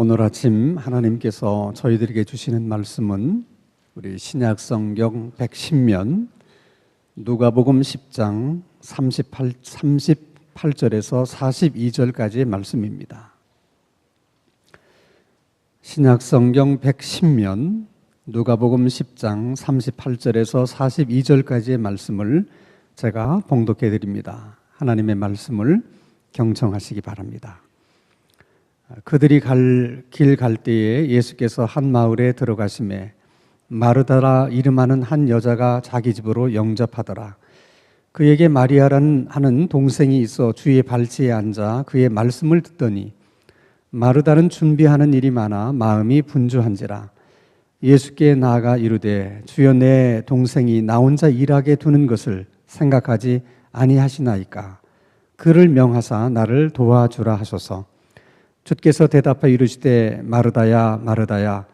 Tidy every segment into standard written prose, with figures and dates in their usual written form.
오늘 아침 하나님께서 저희들에게 주시는 말씀은 우리 신약 성경 110면 누가복음 10장 38절에서 42절까지의 말씀입니다. 신약 성경 110면 누가복음 10장 38절에서 42절까지의 말씀을 제가 봉독해 드립니다. 하나님의 말씀을 경청하시기 바랍니다. 그들이 길 갈 때에 예수께서 한 마을에 들어가심에 마르다라 이름하는 한 여자가 자기 집으로 영접하더라. 그에게 마리아라는 하는 동생이 있어 주의 발치에 앉아 그의 말씀을 듣더니 마르다는 준비하는 일이 많아 마음이 분주한지라. 예수께 나아가 이르되 주여 내 동생이 나 혼자 일하게 두는 것을 생각하지 아니하시나이까. 그를 명하사 나를 도와주라 하소서. 주께서 대답하여 이르시되 마르다야 마르다야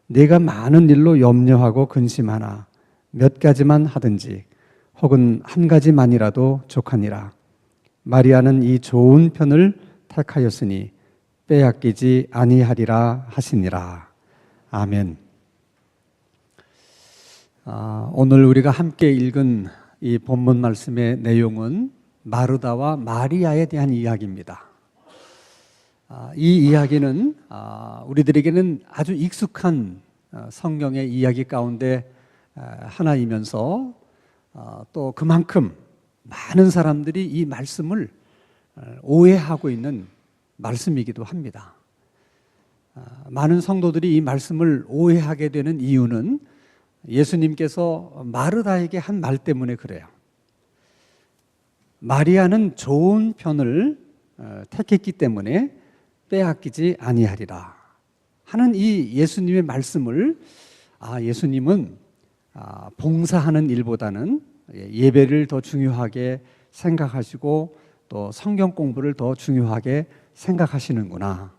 네가 많은 일로 염려하고 근심하나 몇 가지만 하든지 혹은 한 가지만이라도 족하니라. 마리아는 이 좋은 편을 택하였으니 빼앗기지 아니하리라 하시니라. 아멘. 오늘 우리가 함께 읽은 이 본문 말씀의 내용은 마르다와 마리아에 대한 이야기입니다. 이 이야기는 우리들에게는 아주 익숙한 성경의 이야기 가운데 하나이면서 또 그만큼 많은 사람들이 이 말씀을 오해하고 있는 말씀이기도 합니다. 많은 성도들이 이 말씀을 오해하게 되는 이유는 예수님께서 마르다에게 한 말 때문에 그래요. 마리아는 좋은 편을 택했기 때문에 빼앗기지 아니하리라 하는 이 예수님의 말씀을 예수님은 봉사하는 일보다는 예배를 더 중요하게 생각하시고 또 성경 공부를 더 중요하게 생각하시는구나.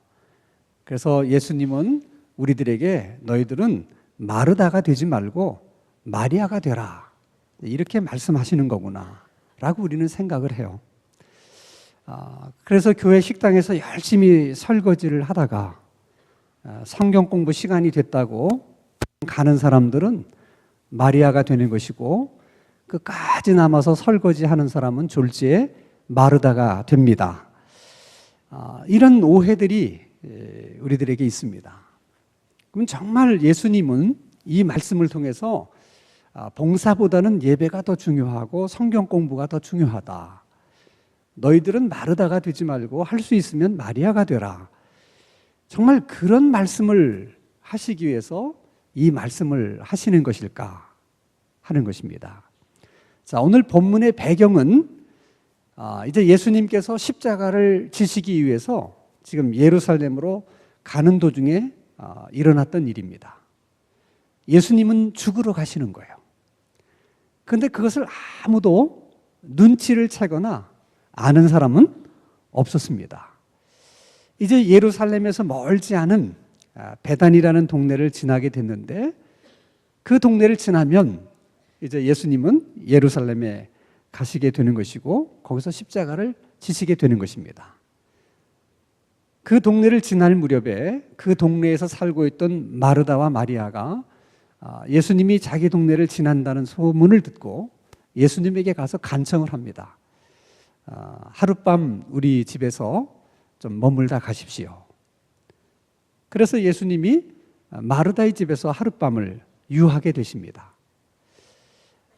그래서 예수님은 우리들에게 너희들은 마르다가 되지 말고 마리아가 되라 이렇게 말씀하시는 거구나 라고 우리는 생각을 해요. 그래서 교회 식당에서 열심히 설거지를 하다가 성경 공부 시간이 됐다고 가는 사람들은 마리아가 되는 것이고 끝까지 남아서 설거지하는 사람은 졸지에 마르다가 됩니다. 이런 오해들이 우리들에게 있습니다. 그럼 정말 예수님은 이 말씀을 통해서 봉사보다는 예배가 더 중요하고 성경 공부가 더 중요하다. 너희들은 마르다가 되지 말고 할 수 있으면 마리아가 되라. 정말 그런 말씀을 하시기 위해서 이 말씀을 하시는 것일까 하는 것입니다. 자, 오늘 본문의 배경은 이제 예수님께서 십자가를 지시기 위해서 지금 예루살렘으로 가는 도중에 일어났던 일입니다. 예수님은 죽으러 가시는 거예요. 그런데 그것을 아무도 눈치를 채거나 아는 사람은 없었습니다. 이제 예루살렘에서 멀지 않은 베단이라는 동네를 지나게 됐는데 그 동네를 지나면 이제 예수님은 예루살렘에 가시게 되는 것이고 거기서 십자가를 지시게 되는 것입니다. 그 동네를 지날 무렵에 그 동네에서 살고 있던 마르다와 마리아가 예수님이 자기 동네를 지난다는 소문을 듣고 예수님에게 가서 간청을 합니다. 하룻밤 우리 집에서 좀 머물다 가십시오. 그래서 예수님이 마르다의 집에서 하룻밤을 유하게 되십니다.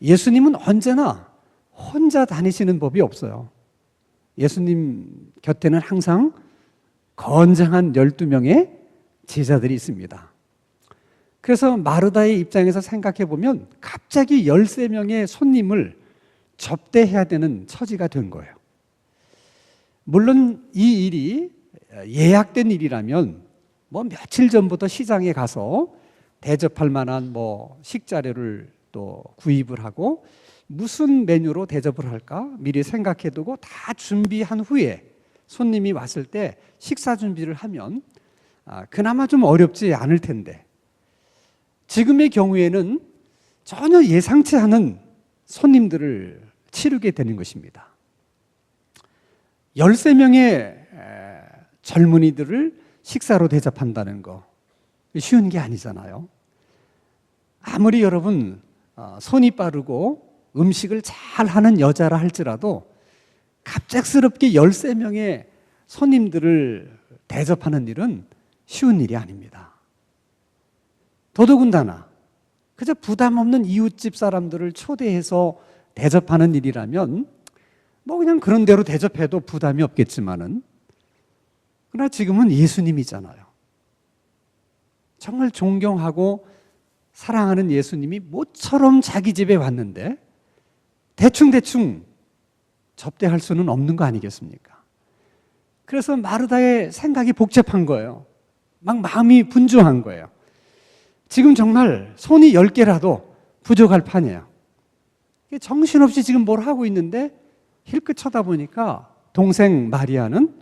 예수님은 언제나 혼자 다니시는 법이 없어요. 예수님 곁에는 항상 건장한 12명의 제자들이 있습니다. 그래서 마르다의 입장에서 생각해 보면 갑자기 13명의 손님을 접대해야 되는 처지가 된 거예요. 물론 이 일이 예약된 일이라면 며칠 전부터 시장에 가서 대접할 만한 식자료를 또 구입을 하고 무슨 메뉴로 대접을 할까 미리 생각해 두고 다 준비한 후에 손님이 왔을 때 식사 준비를 하면 그나마 좀 어렵지 않을 텐데 지금의 경우에는 전혀 예상치 않은 손님들을 치르게 되는 것입니다. 13명의 젊은이들을 식사로 대접한다는 거 쉬운 게 아니잖아요. 아무리 여러분 손이 빠르고 음식을 잘 하는 여자라 할지라도 갑작스럽게 13명의 손님들을 대접하는 일은 쉬운 일이 아닙니다. 더더군다나 그저 부담 없는 이웃집 사람들을 초대해서 대접하는 일이라면 뭐 그냥 그런 대로 대접해도 부담이 없겠지만은, 그러나 지금은 예수님이잖아요. 정말 존경하고 사랑하는 예수님이 모처럼 자기 집에 왔는데 대충 접대할 수는 없는 거 아니겠습니까? 그래서 마르다의 생각이 복잡한 거예요. 막 마음이 분주한 거예요. 지금 정말 손이 10개라도 부족할 판이에요. 정신없이 지금 뭘 하고 있는데 힐끗 쳐다보니까 동생 마리아는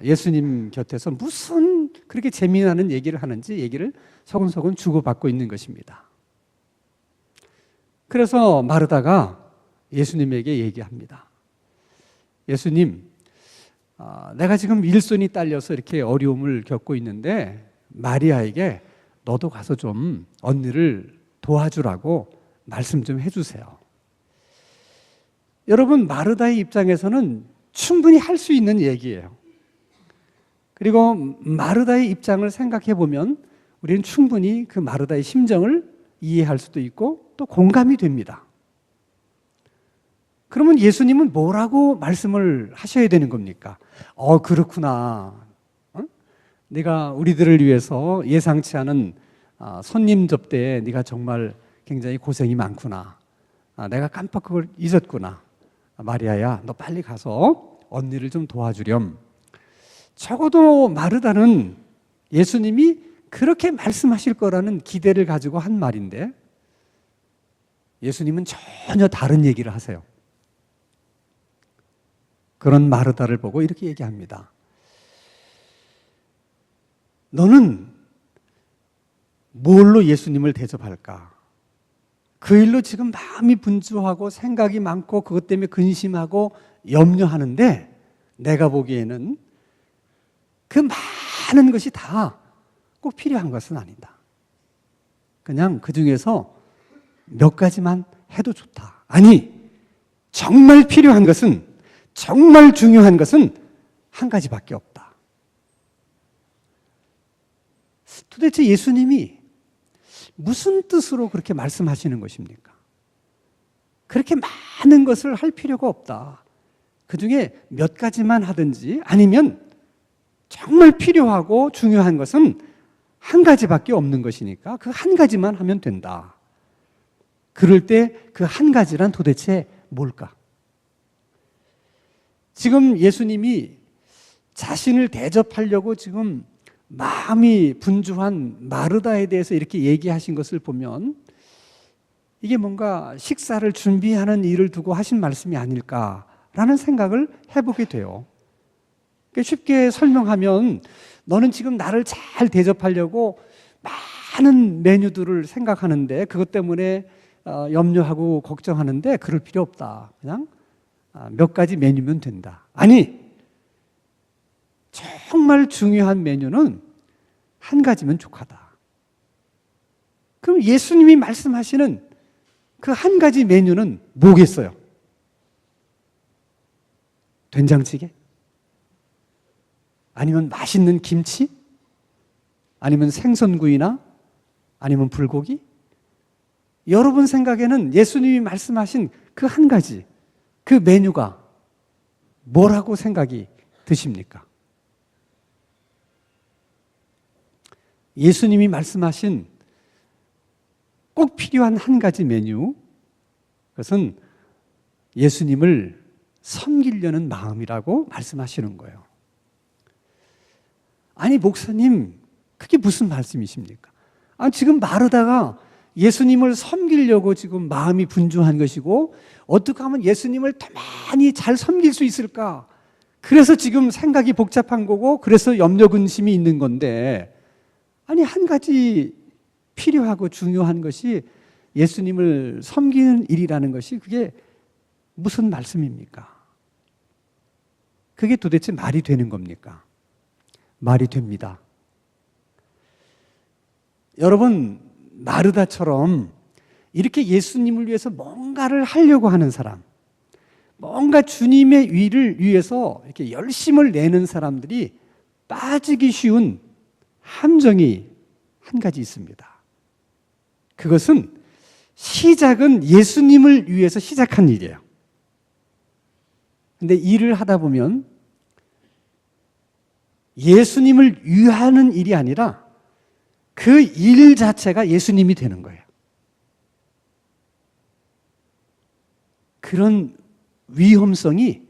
예수님 곁에서 무슨 그렇게 재미나는 얘기를 하는지 얘기를 서근서근 주고받고 있는 것입니다. 그래서 마르다가 예수님에게 얘기합니다. 예수님, 내가 지금 일손이 딸려서 이렇게 어려움을 겪고 있는데 마리아에게 너도 가서 좀 언니를 도와주라고 말씀 좀 해주세요. 여러분, 마르다의 입장에서는 충분히 할 수 있는 얘기예요. 그리고 마르다의 입장을 생각해 보면 우리는 충분히 그 마르다의 심정을 이해할 수도 있고 또 공감이 됩니다. 그러면 예수님은 뭐라고 말씀을 하셔야 되는 겁니까? 그렇구나. 네가 우리들을 위해서 예상치 않은 손님 접대에 네가 정말 굉장히 고생이 많구나. 내가 깜빡 그걸 잊었구나. 마리아야, 너 빨리 가서 언니를 좀 도와주렴. 적어도 마르다는 예수님이 그렇게 말씀하실 거라는 기대를 가지고 한 말인데 예수님은 전혀 다른 얘기를 하세요. 그런 마르다를 보고 이렇게 얘기합니다. 너는 뭘로 예수님을 대접할까? 그 일로 지금 마음이 분주하고 생각이 많고 그것 때문에 근심하고 염려하는데 내가 보기에는 그 많은 것이 다 꼭 필요한 것은 아니다. 그냥 그 중에서 몇 가지만 해도 좋다. 아니, 정말 필요한 것은, 정말 중요한 것은 한 가지밖에 없다. 도대체 예수님이 무슨 뜻으로 그렇게 말씀하시는 것입니까? 그렇게 많은 것을 할 필요가 없다. 그 중에 몇 가지만 하든지 아니면 정말 필요하고 중요한 것은 한 가지밖에 없는 것이니까 그 한 가지만 하면 된다. 그럴 때 그 한 가지란 도대체 뭘까? 지금 예수님이 자신을 대접하려고 지금 마음이 분주한 마르다에 대해서 이렇게 얘기하신 것을 보면 이게 뭔가 식사를 준비하는 일을 두고 하신 말씀이 아닐까라는 생각을 해보게 돼요. 쉽게 설명하면 너는 지금 나를 잘 대접하려고 많은 메뉴들을 생각하는데 그것 때문에 염려하고 걱정하는데 그럴 필요 없다. 그냥 몇 가지 메뉴면 된다. 아니, 정말 중요한 메뉴는 한 가지면 족하다. 그럼 예수님이 말씀하시는 그 한 가지 메뉴는 뭐겠어요? 된장찌개? 아니면 맛있는 김치? 아니면 생선구이나? 아니면 불고기? 여러분 생각에는 예수님이 말씀하신 그 한 가지, 그 메뉴가 뭐라고 생각이 드십니까? 예수님이 말씀하신 꼭 필요한 한 가지 메뉴, 그것은 예수님을 섬기려는 마음이라고 말씀하시는 거예요. 아니, 목사님, 그게 무슨 말씀이십니까? 지금 마르다가 예수님을 섬기려고 지금 마음이 분주한 것이고 어떻게 하면 예수님을 더 많이 잘 섬길 수 있을까? 그래서 지금 생각이 복잡한 거고 그래서 염려 근심이 있는 건데, 아니, 한 가지 필요하고 중요한 것이 예수님을 섬기는 일이라는 것이 그게 무슨 말씀입니까? 그게 도대체 말이 되는 겁니까? 말이 됩니다. 여러분, 마르다처럼 이렇게 예수님을 위해서 뭔가를 하려고 하는 사람, 뭔가 주님의 위를 위해서 이렇게 열심을 내는 사람들이 빠지기 쉬운 함정이 한 가지 있습니다. 그것은 시작은 예수님을 위해서 시작한 일이에요. 근데 일을 하다 보면 예수님을 위하는 일이 아니라 그 일 자체가 예수님이 되는 거예요. 그런 위험성이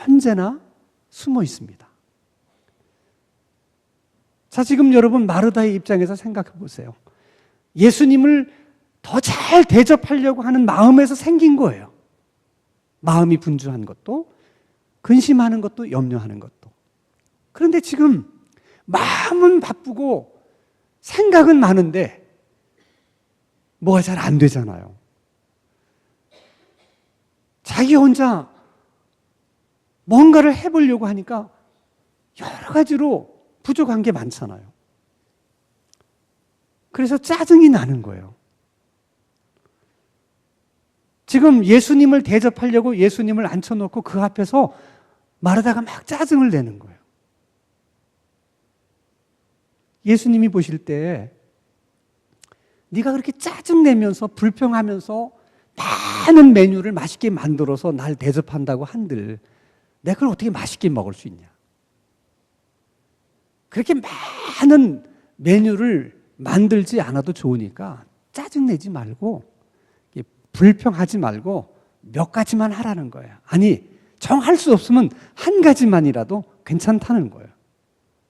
언제나 숨어 있습니다. 자, 지금 여러분 마르다의 입장에서 생각해 보세요. 예수님을 더 잘 대접하려고 하는 마음에서 생긴 거예요. 마음이 분주한 것도, 근심하는 것도, 염려하는 것도. 그런데 지금 마음은 바쁘고 생각은 많은데 뭐가 잘 안 되잖아요. 자기 혼자 뭔가를 해보려고 하니까 여러 가지로 부족한 게 많잖아요. 그래서 짜증이 나는 거예요. 지금 예수님을 대접하려고 예수님을 앉혀놓고 그 앞에서 마르다가 막 짜증을 내는 거예요. 예수님이 보실 때 네가 그렇게 짜증내면서 불평하면서 많은 메뉴를 맛있게 만들어서 날 대접한다고 한들 내가 그걸 어떻게 맛있게 먹을 수 있냐. 그렇게 많은 메뉴를 만들지 않아도 좋으니까 짜증내지 말고 불평하지 말고 몇 가지만 하라는 거예요. 아니, 정할 수 없으면 한 가지만이라도 괜찮다는 거예요.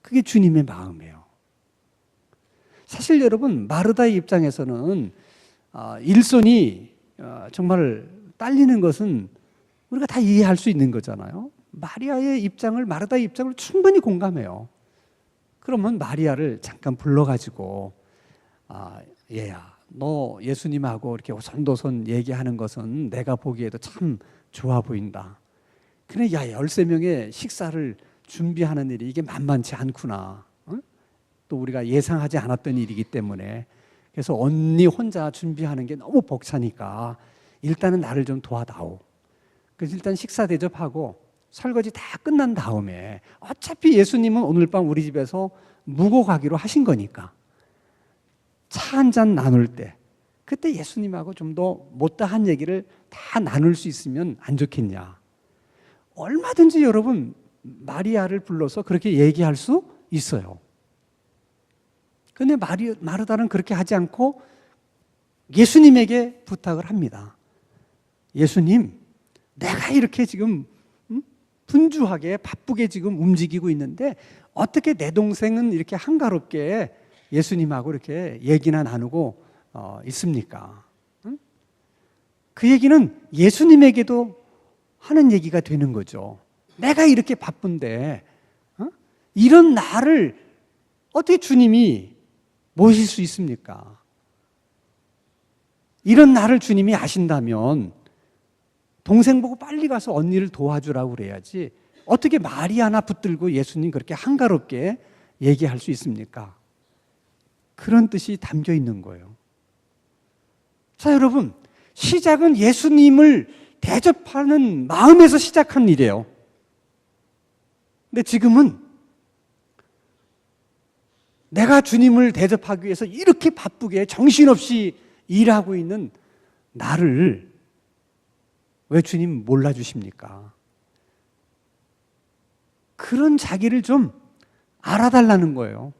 그게 주님의 마음이에요. 사실 여러분, 마르다의 입장에서는 일손이 정말 딸리는 것은 우리가 다 이해할 수 있는 거잖아요. 마리아의 입장을, 마르다의 입장을 충분히 공감해요. 그러면 마리아를 잠깐 불러가지고 얘야, 너 예수님하고 이렇게 오손도손 얘기하는 것은 내가 보기에도 참 좋아 보인다. 그래, 야, 13명의 식사를 준비하는 일이 이게 만만치 않구나. 또 우리가 예상하지 않았던 일이기 때문에 그래서 언니 혼자 준비하는 게 너무 벅차니까 일단은 나를 좀 도와다오. 그래서 일단 식사 대접하고 설거지 다 끝난 다음에 어차피 예수님은 오늘 밤 우리 집에서 묵어 가기로 하신 거니까 차 한 잔 나눌 때 그때 예수님하고 좀 더 못다한 얘기를 다 나눌 수 있으면 안 좋겠냐. 얼마든지 여러분 마리아를 불러서 그렇게 얘기할 수 있어요. 그런데 마르다는 그렇게 하지 않고 예수님에게 부탁을 합니다. 예수님, 내가 이렇게 지금 분주하게 바쁘게 지금 움직이고 있는데 어떻게 내 동생은 이렇게 한가롭게 예수님하고 이렇게 얘기나 나누고 있습니까? 그 얘기는 예수님에게도 하는 얘기가 되는 거죠. 내가 이렇게 바쁜데 이런 나를 어떻게 주님이 모실 수 있습니까? 이런 나를 주님이 아신다면 동생 보고 빨리 가서 언니를 도와주라고 그래야지 어떻게 말이 하나 붙들고 예수님 그렇게 한가롭게 얘기할 수 있습니까? 그런 뜻이 담겨 있는 거예요. 자, 여러분, 시작은 예수님을 대접하는 마음에서 시작한 일이에요. 근데 지금은 내가 주님을 대접하기 위해서 이렇게 바쁘게 정신없이 일하고 있는 나를 왜 주님 몰라주십니까? 그런 자기를 좀 알아달라는 거예요.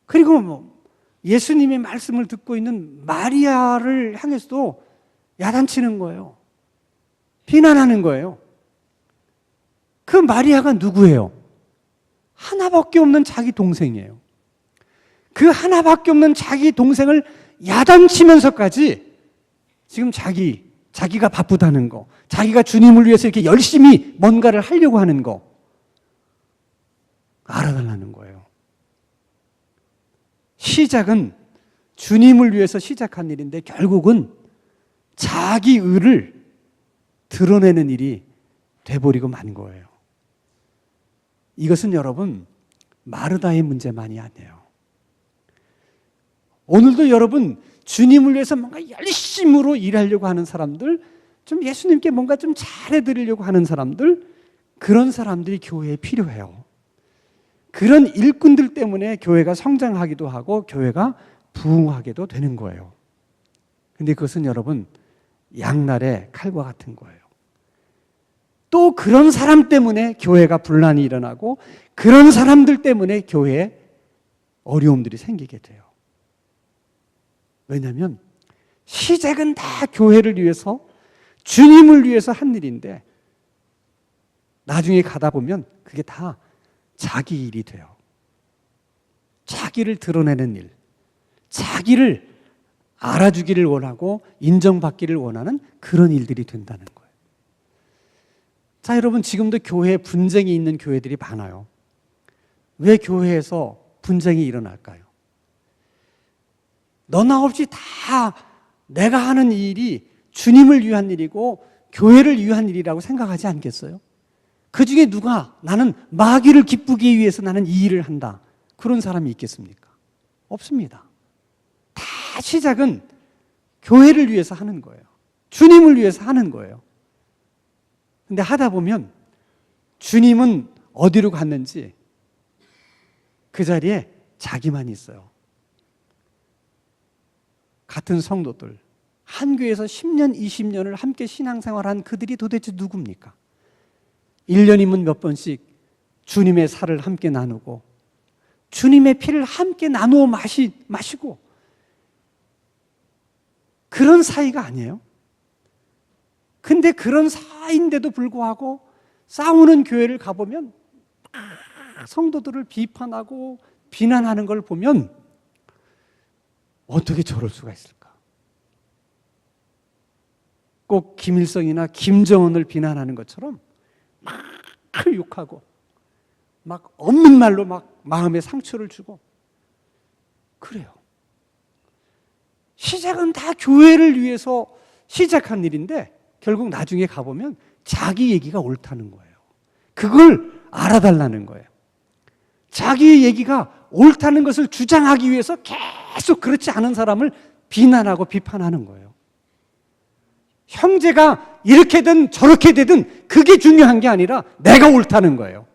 그리고 예수님의 말씀을 듣고 있는 마리아를 향해서도 야단치는 거예요. 비난하는 거예요. 그 마리아가 누구예요? 하나밖에 없는 자기 동생이에요. 그 하나밖에 없는 자기 동생을 야단치면서까지 지금 자기가 바쁘다는 거, 자기가 주님을 위해서 이렇게 열심히 뭔가를 하려고 하는 거 알아달라는 거예요. 시작은 주님을 위해서 시작한 일인데 결국은 자기 의를 드러내는 일이 돼버리고 만 거예요. 이것은 여러분 마르다의 문제만이 아니에요. 오늘도 여러분 주님을 위해서 뭔가 열심으로 일하려고 하는 사람들, 좀 예수님께 뭔가 좀 잘해드리려고 하는 사람들, 그런 사람들이 교회에 필요해요. 그런 일꾼들 때문에 교회가 성장하기도 하고 교회가 부흥하게도 되는 거예요. 근데 그것은 여러분 양날의 칼과 같은 거예요. 또 그런 사람 때문에 교회가 분란이 일어나고 그런 사람들 때문에 교회에 어려움들이 생기게 돼요. 왜냐하면 시작은 다 교회를 위해서 주님을 위해서 한 일인데 나중에 가다 보면 그게 다 자기 일이 돼요. 자기를 드러내는 일, 자기를 알아주기를 원하고 인정받기를 원하는 그런 일들이 된다는 거예요. 자, 여러분 지금도 교회에 분쟁이 있는 교회들이 많아요. 왜 교회에서 분쟁이 일어날까요? 너나 없이 다 내가 하는 일이 주님을 위한 일이고 교회를 위한 일이라고 생각하지 않겠어요? 그 중에 누가 나는 마귀를 기쁘기 위해서 나는 이 일을 한다, 그런 사람이 있겠습니까? 없습니다. 다 시작은 교회를 위해서 하는 거예요. 주님을 위해서 하는 거예요. 근데 하다 보면 주님은 어디로 갔는지 그 자리에 자기만 있어요. 같은 성도들, 한 교회에서 10년, 20년을 함께 신앙생활한 그들이 도대체 누굽니까? 1년이면 몇 번씩 주님의 살을 함께 나누고 주님의 피를 함께 나누어 마시고 그런 사이가 아니에요. 근데 그런 사이인데도 불구하고 싸우는 교회를 가보면 성도들을 비판하고 비난하는 걸 보면 어떻게 저럴 수가 있을까? 꼭 김일성이나 김정은을 비난하는 것처럼 막 욕하고 막 없는 말로 막 마음에 상처를 주고 그래요. 시작은 다 교회를 위해서 시작한 일인데 결국 나중에 가보면 자기 얘기가 옳다는 거예요. 그걸 알아달라는 거예요. 자기의 얘기가 옳다는 것을 주장하기 위해서 계속 그렇지 않은 사람을 비난하고 비판하는 거예요. 형제가 이렇게든 저렇게 되든 그게 중요한 게 아니라 내가 옳다는 거예요.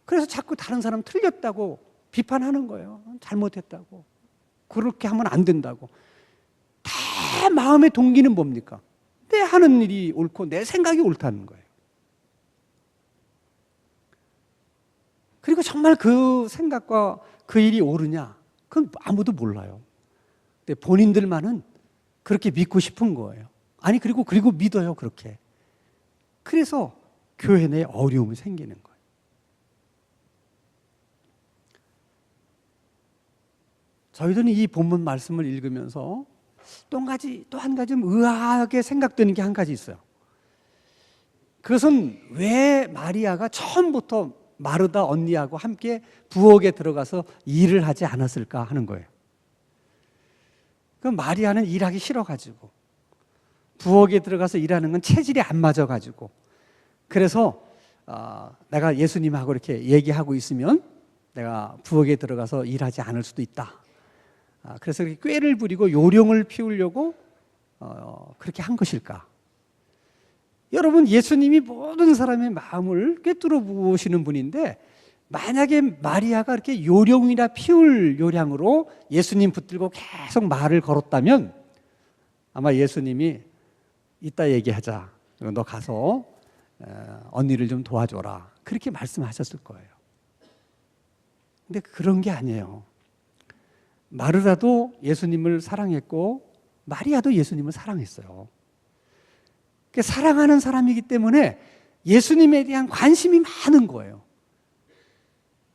그래서 자꾸 다른 사람 틀렸다고 비판하는 거예요. 잘못했다고. 그렇게 하면 안 된다고. 다 마음의 동기는 뭡니까? 내 하는 일이 옳고 내 생각이 옳다는 거예요. 그리고 정말 그 생각과 그 일이 옳으냐? 그건 아무도 몰라요. 근데 본인들만은 그렇게 믿고 싶은 거예요. 아니, 그리고 믿어요, 그렇게. 그래서 교회 내에 어려움이 생기는 거예요. 저희들은 이 본문 말씀을 읽으면서 또 한 가지 좀 의아하게 생각되는 게 한 가지 있어요. 그것은 왜 마리아가 처음부터 마르다 언니하고 함께 부엌에 들어가서 일을 하지 않았을까 하는 거예요. 그 마리아는 일하기 싫어가지고 부엌에 들어가서 일하는 건 체질이 안 맞아가지고 그래서 내가 예수님하고 이렇게 얘기하고 있으면 내가 부엌에 들어가서 일하지 않을 수도 있다. 그래서 꾀를 부리고 요령을 피우려고 그렇게 한 것일까? 여러분, 예수님이 모든 사람의 마음을 꿰뚫어 보시는 분인데 만약에 마리아가 이렇게 요령이나 피울 요량으로 예수님 붙들고 계속 말을 걸었다면 아마 예수님이 이따 얘기하자. 너 가서 언니를 좀 도와줘라. 그렇게 말씀하셨을 거예요. 근데 그런 게 아니에요. 마르다도 예수님을 사랑했고 마리아도 예수님을 사랑했어요. 사랑하는 사람이기 때문에 예수님에 대한 관심이 많은 거예요.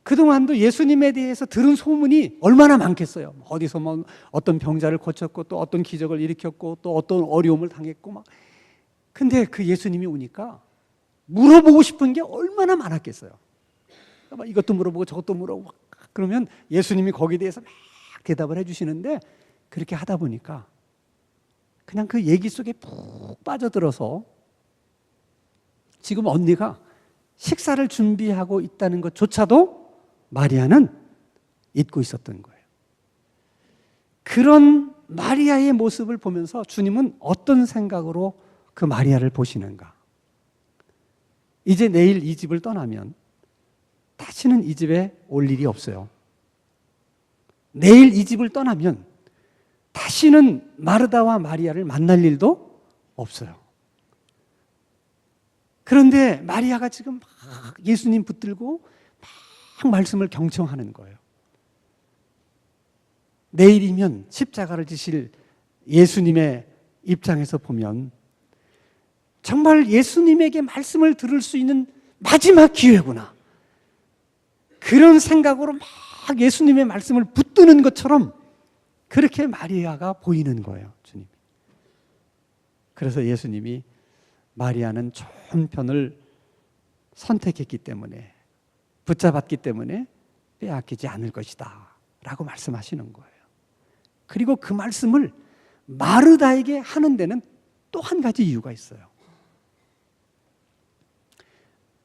그동안도 예수님에 대해서 들은 소문이 얼마나 많겠어요. 어디서 뭐 어떤 병자를 고쳤고 또 어떤 기적을 일으켰고 또 어떤 어려움을 당했고 막. 근데 그 예수님이 오니까 물어보고 싶은 게 얼마나 많았겠어요. 이것도 물어보고 저것도 물어보고 그러면 예수님이 거기에 대해서 막 대답을 해주시는데 그렇게 하다 보니까 그냥 그 얘기 속에 푹 빠져들어서 지금 언니가 식사를 준비하고 있다는 것조차도 마리아는 잊고 있었던 거예요. 그런 마리아의 모습을 보면서 주님은 어떤 생각으로 그 마리아를 보시는가? 이제 내일 이 집을 떠나면 다시는 이 집에 올 일이 없어요. 내일 이 집을 떠나면 다시는 마르다와 마리아를 만날 일도 없어요. 그런데 마리아가 지금 막 예수님 붙들고 막 말씀을 경청하는 거예요. 내일이면 십자가를 지실 예수님의 입장에서 보면 정말 예수님에게 말씀을 들을 수 있는 마지막 기회구나. 그런 생각으로 막 예수님의 말씀을 붙드는 것처럼 그렇게 마리아가 보이는 거예요, 주님. 그래서 예수님이 마리아는 좋은 편을 선택했기 때문에, 붙잡았기 때문에 빼앗기지 않을 것이다 라고 말씀하시는 거예요. 그리고 그 말씀을 마르다에게 하는 데는 또 한 가지 이유가 있어요.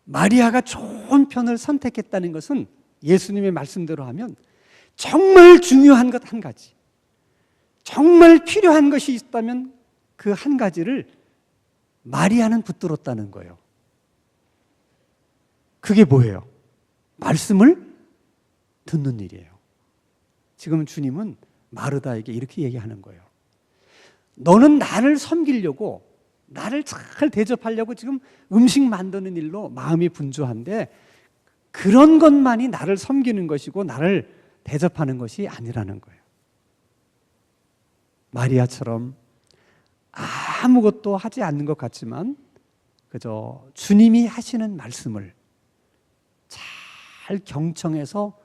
마리아가 좋은 편을 선택했다는 것은 예수님의 말씀대로 하면 정말 중요한 것 한 가지, 정말 필요한 것이 있다면 그 한 가지를 마리아는 붙들었다는 거예요. 그게 뭐예요? 말씀을 듣는 일이에요. 지금 주님은 마르다에게 이렇게 얘기하는 거예요. 너는 나를 섬기려고, 나를 잘 대접하려고 지금 음식 만드는 일로 마음이 분주한데 그런 것만이 나를 섬기는 것이고 나를 대접하는 것이 아니라는 거예요. 마리아처럼 아무것도 하지 않는 것 같지만 그저 주님이 하시는 말씀을 잘 경청해서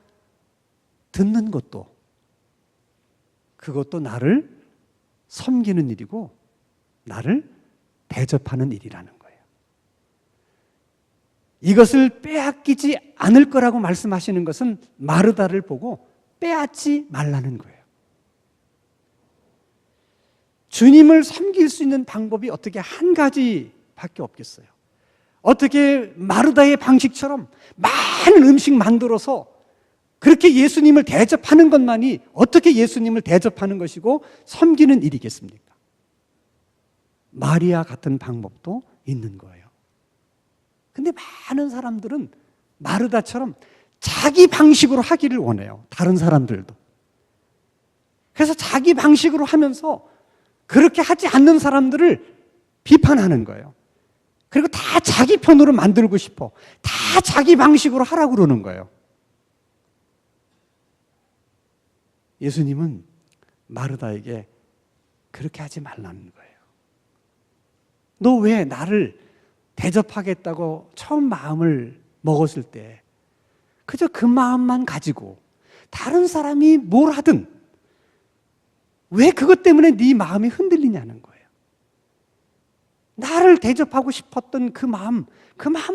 듣는 것도, 그것도 나를 섬기는 일이고 나를 대접하는 일이라는 거예요. 이것을 빼앗기지 않을 거라고 말씀하시는 것은 마르다를 보고 빼앗지 말라는 거예요. 주님을 섬길 수 있는 방법이 어떻게 한 가지밖에 없겠어요. 어떻게 마르다의 방식처럼 많은 음식 만들어서 그렇게 예수님을 대접하는 것만이 어떻게 예수님을 대접하는 것이고 섬기는 일이겠습니까? 마리아 같은 방법도 있는 거예요. 근데 많은 사람들은 마르다처럼 자기 방식으로 하기를 원해요. 다른 사람들도. 그래서 자기 방식으로 하면서 그렇게 하지 않는 사람들을 비판하는 거예요. 그리고 다 자기 편으로 만들고 싶어. 다 자기 방식으로 하라고 그러는 거예요. 예수님은 마르다에게 그렇게 하지 말라는 거예요. 너 왜 나를 대접하겠다고 처음 마음을 먹었을 때 그저 그 마음만 가지고 다른 사람이 뭘 하든 왜 그것 때문에 네 마음이 흔들리냐는 거예요. 나를 대접하고 싶었던 그 마음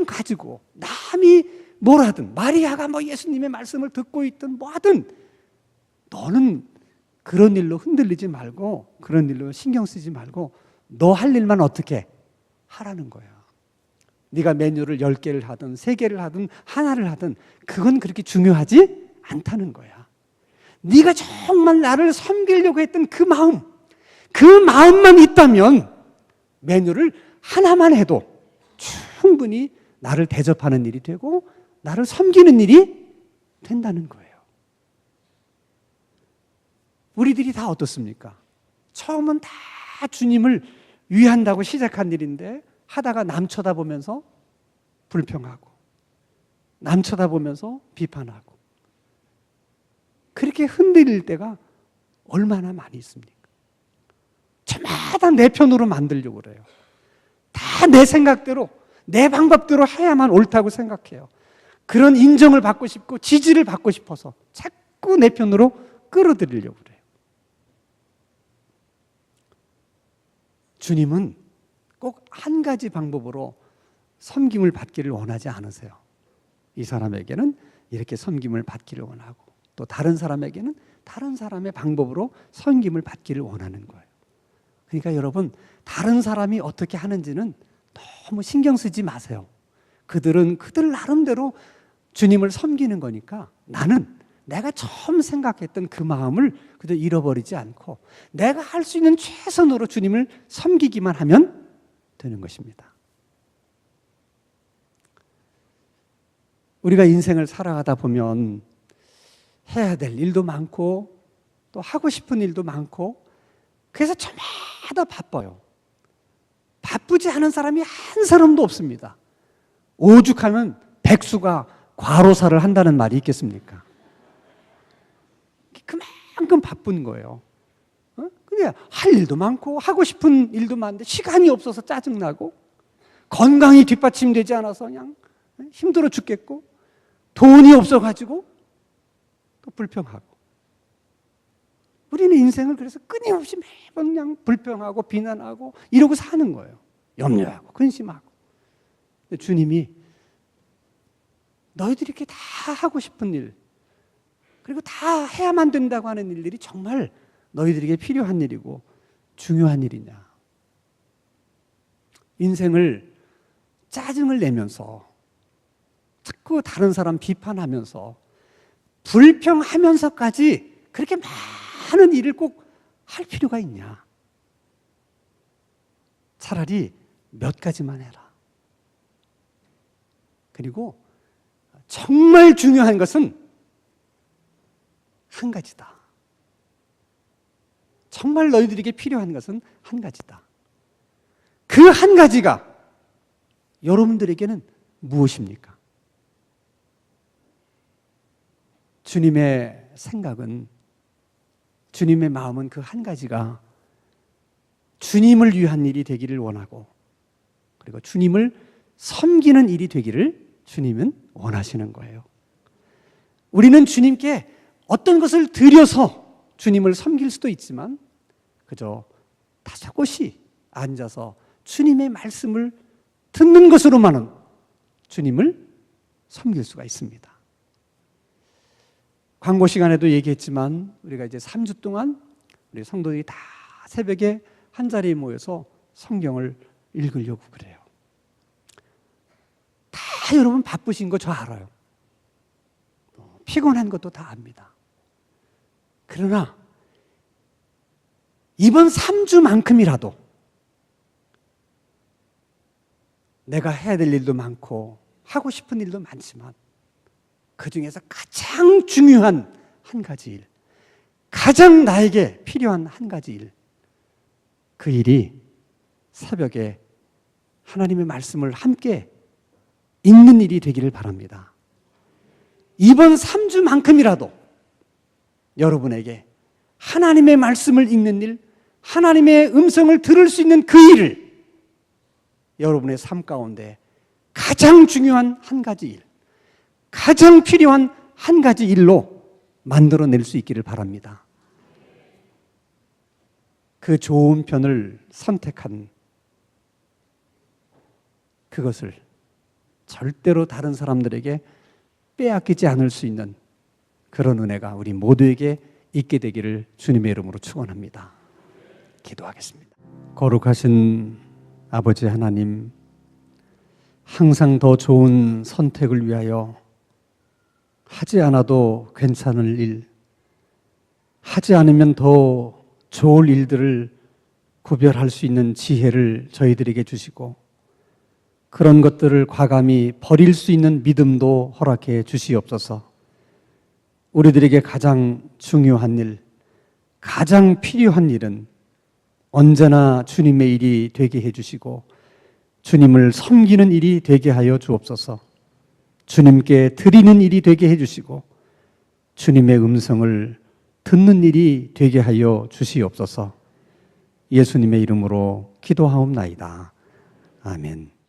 가지고 남이 뭘 하든, 마리아가 뭐 예수님의 말씀을 듣고 있든 뭐 하든 너는 그런 일로 흔들리지 말고, 그런 일로 신경 쓰지 말고 너 할 일만 어떻게 하라는 거야. 네가 메뉴를 10개를 하든 3개를 하든 하나를 하든 그건 그렇게 중요하지 않다는 거야. 네가 정말 나를 섬기려고 했던 그 마음만 있다면 메뉴를 하나만 해도 충분히 나를 대접하는 일이 되고 나를 섬기는 일이 된다는 거예요. 우리들이 다 어떻습니까? 처음은 다 주님을 위한다고 시작한 일인데 하다가 남 쳐다보면서 불평하고 남 쳐다보면서 비판하고 그렇게 흔들릴 때가 얼마나 많이 있습니까? 저마다 내 편으로 만들려고 그래요. 다 내 생각대로, 내 방법대로 해야만 옳다고 생각해요. 그런 인정을 받고 싶고 지지를 받고 싶어서 자꾸 내 편으로 끌어들이려고 그래요. 주님은 꼭 한 가지 방법으로 섬김을 받기를 원하지 않으세요. 이 사람에게는 이렇게 섬김을 받기를 원하고 또 다른 사람에게는 다른 사람의 방법으로 섬김을 받기를 원하는 거예요. 그러니까 여러분, 다른 사람이 어떻게 하는지는 너무 신경 쓰지 마세요. 그들은 그들 나름대로 주님을 섬기는 거니까 나는 내가 처음 생각했던 그 마음을 그저 잃어버리지 않고 내가 할 수 있는 최선으로 주님을 섬기기만 하면 되는 것입니다. 우리가 인생을 살아가다 보면 해야 될 일도 많고 또 하고 싶은 일도 많고 그래서 저마다 바빠요. 바쁘지 않은 사람이 한 사람도 없습니다. 오죽하면 백수가 과로사를 한다는 말이 있겠습니까? 그만큼 바쁜 거예요. 근데 할 일도 많고 하고 싶은 일도 많은데 시간이 없어서 짜증나고 건강이 뒷받침되지 않아서 그냥 힘들어 죽겠고 돈이 없어가지고 또 불평하고 우리는 인생을 그래서 끊임없이 매번 그냥 불평하고 비난하고 이러고 사는 거예요. 염려하고 근심하고. 근데 주님이 너희들이 이렇게 다 하고 싶은 일 그리고 다 해야만 된다고 하는 일들이 정말 너희들에게 필요한 일이고 중요한 일이냐. 인생을 짜증을 내면서 자꾸 다른 사람 비판하면서 불평하면서까지 그렇게 많은 일을 꼭 할 필요가 있냐. 차라리 몇 가지만 해라. 그리고 정말 중요한 것은 한 가지다. 정말 너희들에게 필요한 것은 한 가지다. 그 한 가지가 여러분들에게는 무엇입니까? 주님의 생각은, 주님의 마음은 그 한 가지가 주님을 위한 일이 되기를 원하고 그리고 주님을 섬기는 일이 되기를 주님은 원하시는 거예요. 우리는 주님께 어떤 것을 드려서 주님을 섬길 수도 있지만 그저 다소곳이 앉아서 주님의 말씀을 듣는 것으로만은 주님을 섬길 수가 있습니다. 광고 시간에도 얘기했지만 우리가 이제 3주 동안 우리 성도들이 다 새벽에 한자리에 모여서 성경을 읽으려고 그래요. 다 여러분 바쁘신 거 저 알아요. 피곤한 것도 다 압니다. 그러나 이번 3주만큼이라도 내가 해야 될 일도 많고 하고 싶은 일도 많지만 그 중에서 가장 중요한 한 가지 일, 가장 나에게 필요한 한 가지 일, 그 일이 새벽에 하나님의 말씀을 함께 읽는 일이 되기를 바랍니다. 이번 3주만큼이라도 여러분에게 하나님의 말씀을 읽는 일, 하나님의 음성을 들을 수 있는 그 일을 여러분의 삶 가운데 가장 중요한 한 가지 일, 가장 필요한 한 가지 일로 만들어낼 수 있기를 바랍니다. 그 좋은 편을 선택한 그것을 절대로 다른 사람들에게 빼앗기지 않을 수 있는 그런 은혜가 우리 모두에게 있게 되기를 주님의 이름으로 축원합니다. 기도하겠습니다. 거룩하신 아버지 하나님, 항상 더 좋은 선택을 위하여 하지 않아도 괜찮을 일, 하지 않으면 더 좋을 일들을 구별할 수 있는 지혜를 저희들에게 주시고 그런 것들을 과감히 버릴 수 있는 믿음도 허락해 주시옵소서. 우리들에게 가장 중요한 일, 가장 필요한 일은 언제나 주님의 일이 되게 해주시고 주님을 섬기는 일이 되게 하여 주옵소서. 주님께 드리는 일이 되게 해주시고 주님의 음성을 듣는 일이 되게 하여 주시옵소서. 예수님의 이름으로 기도하옵나이다. 아멘.